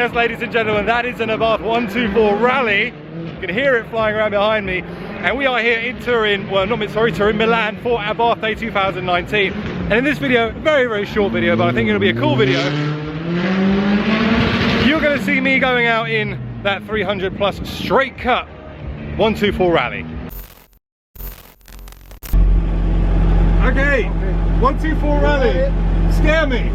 Yes, ladies and gentlemen, that is an Abarth 124 Rally. You can hear it flying around behind me. And we are here in Turin, well, Turin, Milan for Abarth Day 2019. And in this video, very, very short video, but I think it'll be a cool video. You're going to see me going out in that 300 plus straight cut 124 Rally. Okay, 124 Rally, scare me.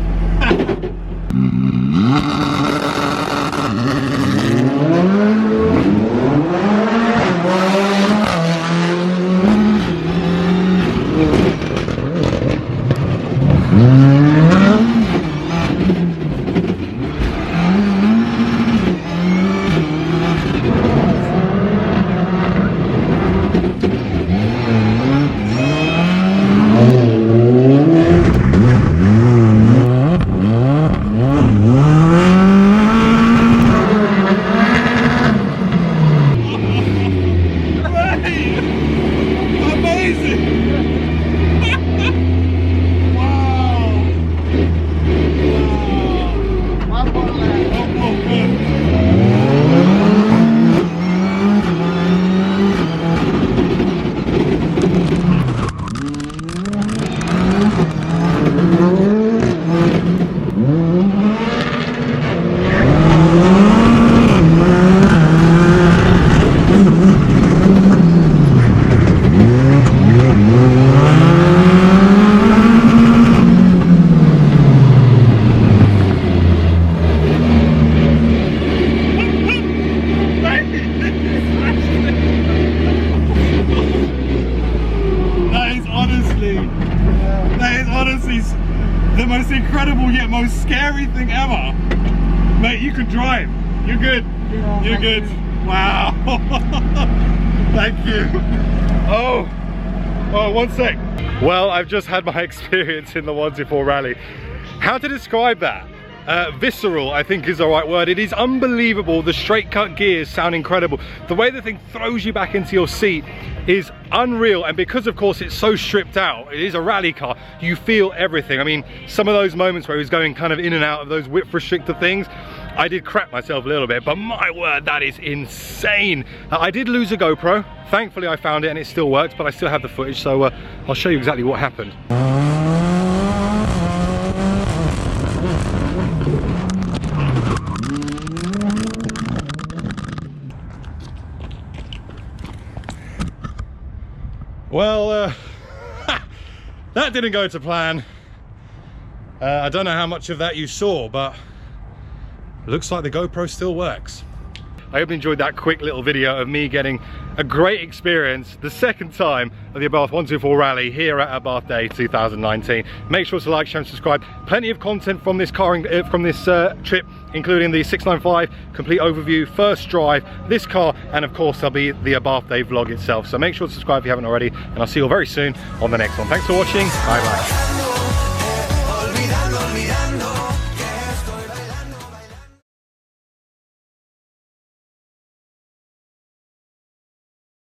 The most incredible yet most scary thing ever. Mate, you can drive. You're good. Yeah, you're good. Wow. Thank you. Oh, one sec. Well, I've just had my experience in the 124 Rally. How to describe that? Visceral, I think is the right word. It is unbelievable. The straight cut gears sound incredible. The way the thing throws you back into your seat is unreal, and because of course it's so stripped out, it is a rally car, you feel everything. I mean, some of those moments where he was going kind of in and out of those whip restricted things, I did crap myself a little bit, but my word, that is insane. I did lose a GoPro. Thankfully I found it and it still works, but I still have the footage, so I'll show you exactly what happened. Well, that didn't go to plan. I don't know how much of that you saw, but it looks like the GoPro still works. I hope you enjoyed that quick little video of me getting a great experience, the second time of the Abarth 124 Rally here at Abarth Day 2019. Make sure to like, share and subscribe. Plenty of content from this car, from this trip, including the 695 complete overview, first drive, this car, and of course there'll be the Abarth Day vlog itself. So make sure to subscribe if you haven't already, and I'll see you all very soon on the next one. Thanks for watching. Bye bye.